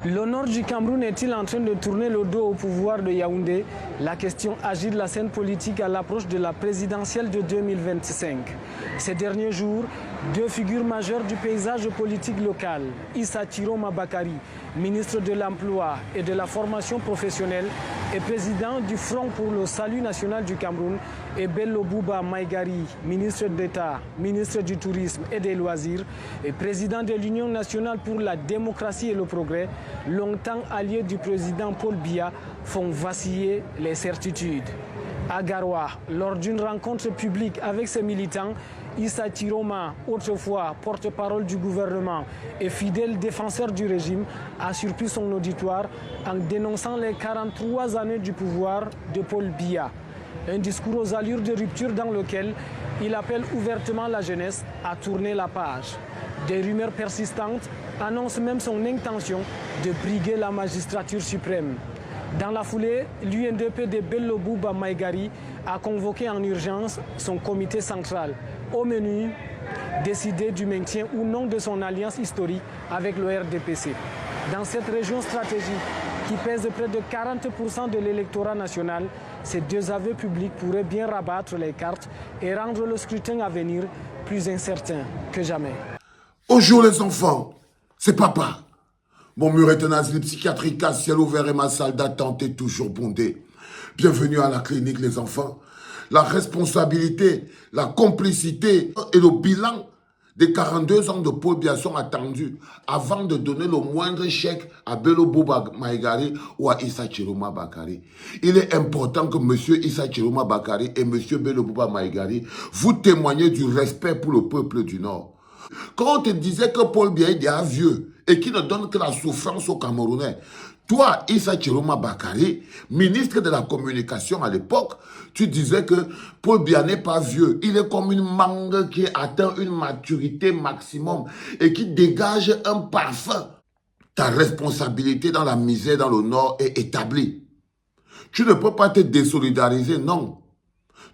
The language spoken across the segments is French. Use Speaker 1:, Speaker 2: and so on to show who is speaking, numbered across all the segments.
Speaker 1: Le nord du Cameroun est-il en train de tourner le dos au pouvoir de Yaoundé? La question agite la scène politique à l'approche de la présidentielle de 2025. Ces derniers jours, deux figures majeures du paysage politique local, Issa Chiroma Bakari, ministre de l'Emploi et de la formation professionnelle et président du Front pour le salut national du Cameroun, et Bello Bouba Maïgari, ministre d'État, ministre du Tourisme et des Loisirs et président de l'Union nationale pour la démocratie et le progrès, longtemps alliés du président Paul Biya, font vaciller les certitudes. À Garoua, lors d'une rencontre publique avec ses militants, Issa Chiroma, autrefois porte-parole du gouvernement et fidèle défenseur du régime, a surpris son auditoire en dénonçant les 43 années du pouvoir de Paul Biya. Un discours aux allures de rupture dans lequel il appelle ouvertement la jeunesse à tourner la page. Des rumeurs persistantes annoncent même son intention de briguer la magistrature suprême. Dans la foulée, l'UNDP de Bello Bouba Maïgari a convoqué en urgence son comité central. Au menu, décider du maintien ou non de son alliance historique avec le RDPC. Dans cette région stratégique qui pèse près de 40% de l'électorat national, ces deux aveux publics pourraient bien rabattre les cartes et rendre le scrutin à venir plus incertain que jamais.
Speaker 2: Bonjour les enfants, c'est papa. Mon mur est un asile psychiatrique à ciel ouvert et ma salle d'attente est toujours bondée. Bienvenue à la clinique les enfants. La responsabilité, la complicité et le bilan des 42 ans de Paul Biya sont attendus avant de donner le moindre chèque à Bello Bouba Maïgari ou à Issa Chiroma Bakari. Il est important que M. Issa Chiroma Bakari et M. Bello Bouba Maïgari vous témoignez du respect pour le peuple du Nord. Quand on te disait que Paul Biya est déjà vieux et qui ne donne que la souffrance aux Camerounais, toi, Issa Chiroma Bakari, ministre de la Communication à l'époque, tu disais que Paul Biya n'est pas vieux. Il est comme une mangue qui atteint une maturité maximum et qui dégage un parfum. Ta responsabilité dans la misère dans le Nord est établie. Tu ne peux pas te désolidariser, non.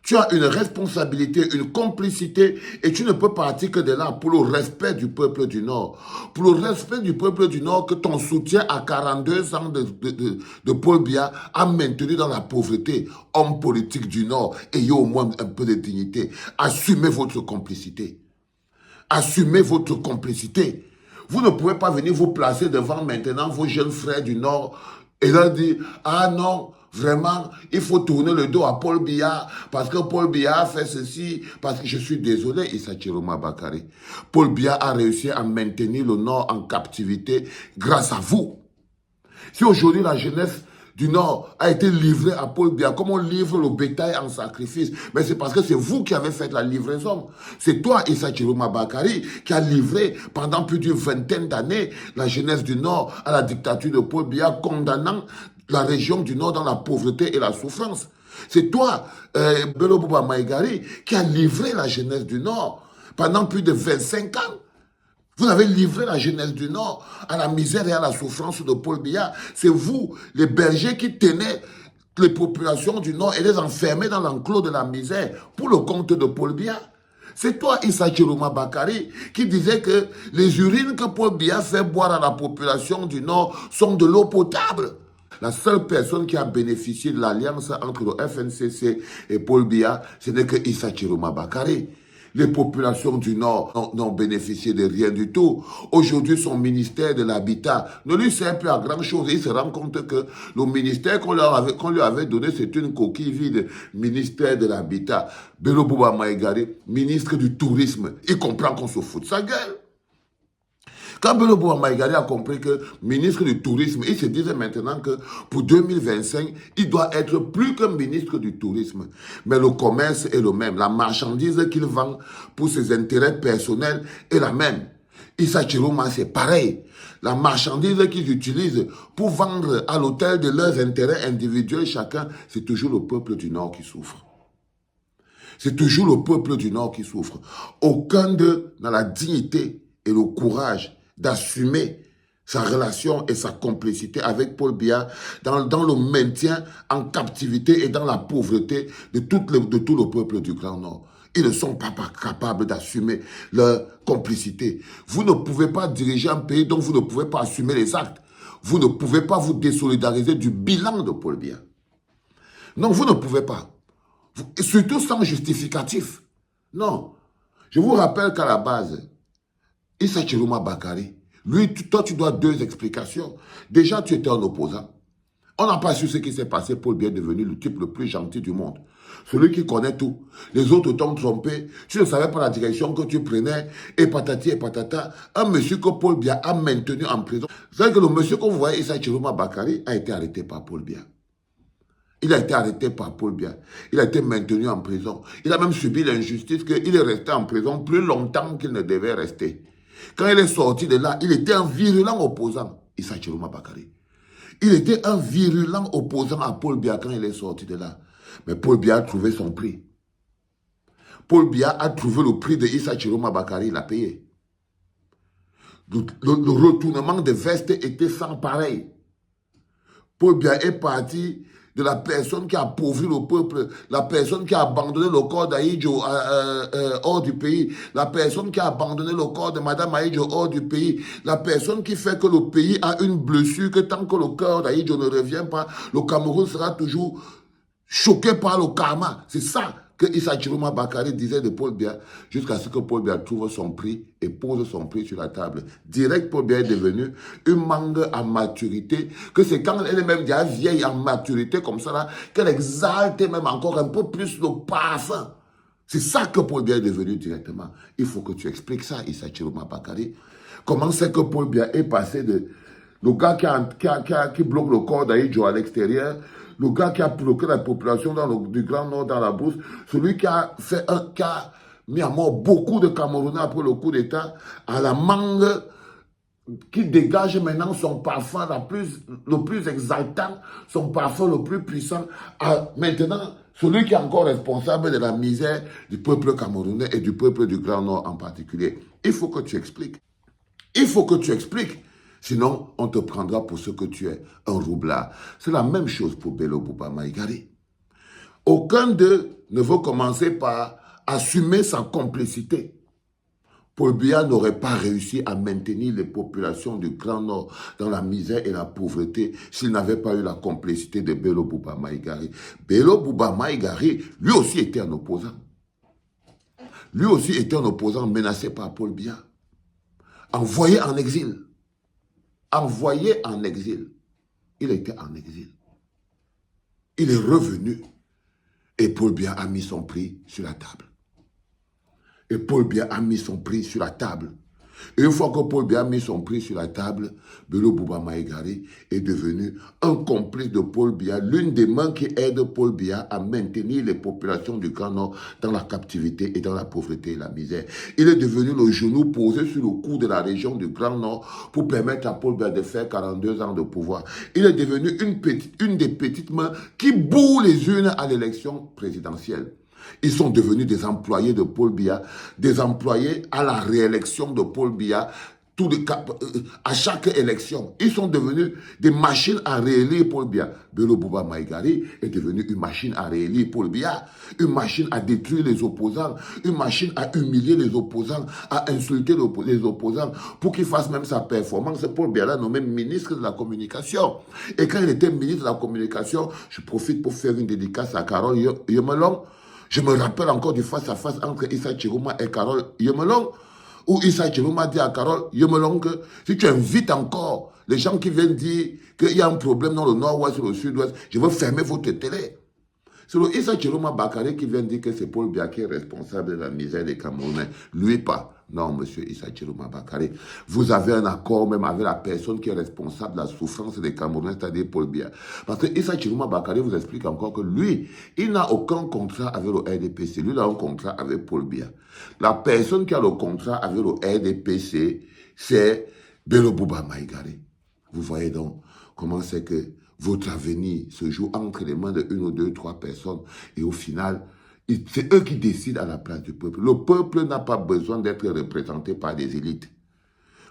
Speaker 2: Tu as une responsabilité, une complicité et tu ne peux partir que de là pour le respect du peuple du Nord. Pour le respect du peuple du Nord que ton soutien à 42 ans de Paul Biya a maintenu dans la pauvreté. Homme politique du Nord, ayez au moins un peu de dignité. Assumez votre complicité. Assumez votre complicité. Vous ne pouvez pas venir vous placer devant maintenant vos jeunes frères du Nord et leur dire « Ah non !» Vraiment, il faut tourner le dos à Paul Biya parce que Paul Biya a fait ceci, parce que je suis désolé, Issa Chiroma Bakari. Paul Biya a réussi à maintenir le Nord en captivité grâce à vous. Si aujourd'hui la jeunesse du Nord a été livrée à Paul Biya, comme on livre le bétail en sacrifice, mais c'est parce que c'est vous qui avez fait la livraison. C'est toi, Issa Chiroma Bakari, qui a livré pendant plus d'une vingtaine d'années la jeunesse du Nord à la dictature de Paul Biya, condamnant la région du Nord dans la pauvreté et la souffrance. C'est toi, Bello Bouba Maïgari, qui a livré la jeunesse du Nord pendant plus de 25 ans. Vous avez livré la jeunesse du Nord à la misère et à la souffrance de Paul Biya. C'est vous, les bergers, qui tenaient les populations du Nord et les enfermaient dans l'enclos de la misère pour le compte de Paul Biya. C'est toi, Issa Chiroma Bakari, qui disait que les urines que Paul Biya fait boire à la population du Nord sont de l'eau potable. La seule personne qui a bénéficié de l'alliance entre le FNCC et Paul Biya, ce n'est que Issa Chiroma Bakari. Les populations du Nord n'ont bénéficié de rien du tout. Aujourd'hui, son ministère de l'Habitat ne lui sert plus à grand-chose. Il se rend compte que le ministère qu'on lui avait donné, c'est une coquille vide. Ministère de l'Habitat. Bello Bouba Maïgari, ministre du Tourisme. Il comprend qu'on se fout de sa gueule. Quand Bello Bouba Maïgari a compris que ministre du Tourisme, il se disait maintenant que pour 2025, il doit être plus que ministre du Tourisme. Mais le commerce est le même. La marchandise qu'il vend pour ses intérêts personnels est la même. Issa Chiroma, c'est pareil. La marchandise qu'ils utilisent pour vendre à l'hôtel de leurs intérêts individuels chacun, c'est toujours le peuple du Nord qui souffre. C'est toujours le peuple du Nord qui souffre. Aucun d'eux n'a la dignité et le courage d'assumer sa relation et sa complicité avec Paul Biya dans le maintien en captivité et dans la pauvreté de tout le peuple du Grand Nord. Ils ne sont pas capables d'assumer leur complicité. Vous ne pouvez pas diriger un pays dont vous ne pouvez pas assumer les actes. vous ne pouvez pas vous désolidariser du bilan de Paul Biya. Non, vous ne pouvez pas. Surtout sans justificatif. Non. Je vous rappelle qu'à la base, Issa Chiroma Bakary, lui, toi, tu dois 2 explications. Déjà, tu étais un opposant. On n'a pas su ce qui s'est passé. Paul Biya est devenu le type le plus gentil du monde. Celui qui connaît tout. Les autres t'ont trompé. Tu ne savais pas la direction que tu prenais. Et patati et patata. Un monsieur que Paul Biya a maintenu en prison. Vous savez que le monsieur que vous voyez, Issa Chiroma Bakary, a été arrêté par Paul Biya. Il a été arrêté par Paul Biya. Il a été maintenu en prison. Il a même subi l'injustice qu'il est resté en prison plus longtemps qu'il ne devait rester. Quand il est sorti de là, il était un virulent opposant, Issa Chiroma Bakary. Il était un virulent opposant à Paul Biya quand il est sorti de là. Mais Paul Biya a trouvé son prix. Paul Biya a trouvé le prix de Issa Chiroma Bakary, il a payé. Le retournement de veste était sans pareil. Paul Biya est parti de la personne qui a appauvri le peuple, la personne qui a abandonné le corps d'Ahidjo hors du pays, la personne qui a abandonné le corps de Madame Ahidjo hors du pays, la personne qui fait que le pays a une blessure, que tant que le corps d'Ahidjo ne revient pas, le Cameroun sera toujours choqué par le karma. C'est ça que Issa Chiroma Bakary disait de Paul Biya, jusqu'à ce que Paul Biya trouve son prix et pose son prix sur la table. Direct, Paul Biya est devenu une mangue en maturité, que c'est quand elle est même déjà vieille en maturité comme ça, là, qu'elle exalte même encore un peu plus le parfum. C'est ça que Paul Biya est devenu directement. Il faut que tu expliques ça, Issa Chiroma Bakary. Comment c'est que Paul Biya est passé de le gars qui bloque le corps d'Ahidjo à l'extérieur, le gars qui a bloqué la population du Grand Nord dans la brousse, celui qui a mis à mort beaucoup de Camerounais après le coup d'État, à la mangue qui dégage maintenant son parfum le plus exaltant, son parfum le plus puissant, à maintenant celui qui est encore responsable de la misère du peuple camerounais et du peuple du Grand Nord en particulier. Il faut que tu expliques. Il faut que tu expliques. Sinon, on te prendra pour ce que tu es, un roublard. C'est la même chose pour Bello Bouba Maïgari. Aucun d'eux ne veut commencer par assumer sa complicité. Paul Biya n'aurait pas réussi à maintenir les populations du Grand Nord dans la misère et la pauvreté s'il n'avait pas eu la complicité de Bello Bouba Maïgari. Bello Bouba Maïgari, lui aussi était un opposant. Lui aussi était un opposant menacé par Paul Biya. Envoyé en exil. Envoyé en exil. Il était en exil. Il est revenu et Paul Biya a mis son prix sur la table. Et Paul Biya a mis son prix sur la table. Et une fois que Paul Biya a mis son prix sur la table, Bello Bouba Maïgari est devenu un complice de Paul Biya, l'une des mains qui aide Paul Biya à maintenir les populations du Grand Nord dans la captivité et dans la pauvreté et la misère. Il est devenu le genou posé sur le cou de la région du Grand Nord pour permettre à Paul Biya de faire 42 ans de pouvoir. Il est devenu une des petites mains qui bourrent les urnes à l'élection présidentielle. Ils sont devenus des employés de Paul Biya, des employés à la réélection de Paul Biya, à chaque élection. Ils sont devenus des machines à réélire Paul Biya. Bello Bouba Maïgari est devenu une machine à réélire Paul Biya, une machine à détruire les opposants, une machine à humilier les opposants, à insulter les opposants pour qu'il fasse même sa performance. Paul Biya l'a nommé ministre de la communication. Et quand il était ministre de la communication, je profite pour faire une dédicace à Carole Yemelong. Je me rappelle encore du face-à-face entre Issa Chiroma et Carole Yemelong, où Issa Chiroma dit à Carole Yemelong que si tu invites encore les gens qui viennent dire qu'il y a un problème dans le nord-ouest ou le sud-ouest, je veux fermer votre télé. C'est le Issa Chiroma Bakary qui vient dire que c'est Paul Biya qui est responsable de la misère des Camerounais. Lui pas. Non, monsieur Issa Chiroma Bakary. Vous avez un accord même avec la personne qui est responsable de la souffrance des Camerounais, c'est-à-dire Paul Biya. Parce que Issa Chiroma Bakary vous explique encore que lui, il n'a aucun contrat avec le RDPC. Lui, il a un contrat avec Paul Biya. La personne qui a le contrat avec le RDPC, c'est Bello Bouba Maïgari. Vous voyez donc comment c'est que votre avenir se joue entre les mains de une ou deux, trois personnes. Et au final, c'est eux qui décident à la place du peuple. Le peuple n'a pas besoin d'être représenté par des élites.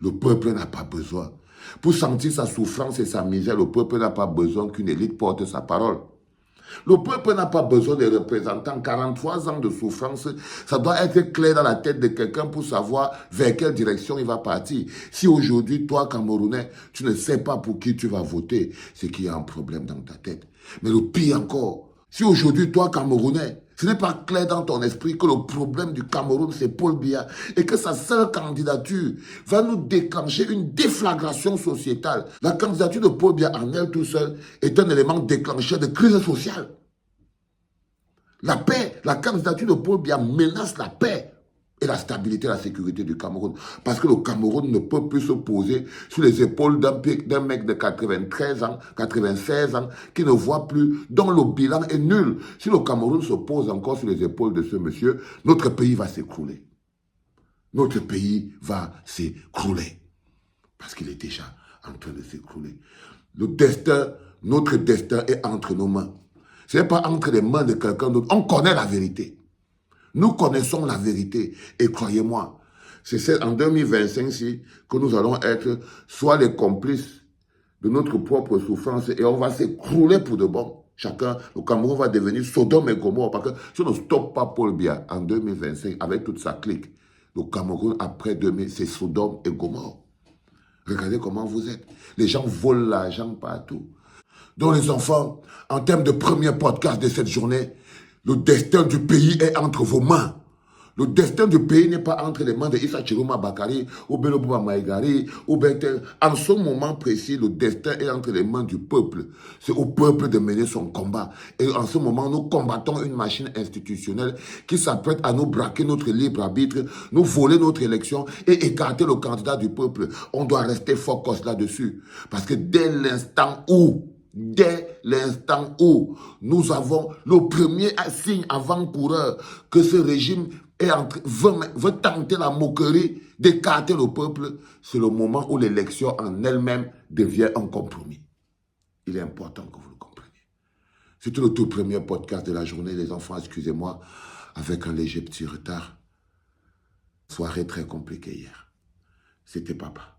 Speaker 2: Le peuple n'a pas besoin. Pour sentir sa souffrance et sa misère, le peuple n'a pas besoin qu'une élite porte sa parole. Le peuple n'a pas besoin de représentants. 43 ans de souffrance, ça doit être clair dans la tête de quelqu'un pour savoir vers quelle direction il va partir. Si aujourd'hui, toi, Camerounais, tu ne sais pas pour qui tu vas voter, c'est qu'il y a un problème dans ta tête. Mais le pire encore, si aujourd'hui, toi, Camerounais, ce n'est pas clair dans ton esprit que le problème du Cameroun, c'est Paul Biya et que sa seule candidature va nous déclencher une déflagration sociétale. La candidature de Paul Biya en elle tout seul est un élément déclencheur de crise sociale. La paix, la candidature de Paul Biya menace la paix et la stabilité et la sécurité du Cameroun. Parce que le Cameroun ne peut plus se poser sur les épaules d'un mec de 93 ans, 96 ans, qui ne voit plus, dont le bilan est nul. Si le Cameroun se pose encore sur les épaules de ce monsieur, notre pays va s'écrouler. Notre pays va s'écrouler. Parce qu'il est déjà en train de s'écrouler. Le destin, notre destin est entre nos mains. Ce n'est pas entre les mains de quelqu'un d'autre. On connaît la vérité. Nous connaissons la vérité. Et croyez-moi, c'est en 2025-ci que nous allons être soit les complices de notre propre souffrance et on va s'écrouler pour de bon. Chacun, le Cameroun va devenir Sodome et Gomorrhe. Parce que si on ne stoppe pas Paul Biya en 2025 avec toute sa clique, le Cameroun après 2000, c'est Sodome et Gomorrhe. Regardez comment vous êtes. Les gens volent l'argent partout. Donc les enfants, en termes de premier podcast de cette journée, le destin du pays est entre vos mains. Le destin du pays n'est pas entre les mains de Issa Chiroma Bakari ou Belobouba Maïgari ou Bentel. En ce moment précis, le destin est entre les mains du peuple. C'est au peuple de mener son combat. Et en ce moment, nous combattons une machine institutionnelle qui s'apprête à nous braquer notre libre arbitre, nous voler notre élection et écarter le candidat du peuple. On doit rester focus là-dessus. Parce que dès l'instant où nous avons le premier signe avant-coureur que ce régime veut tenter la moquerie d'écarter le peuple, c'est le moment où l'élection en elle-même devient un compromis. Il est important que vous le compreniez. C'était le tout premier podcast de la journée, les enfants, excusez-moi, avec un léger petit retard. Soirée très compliquée hier. C'était papa.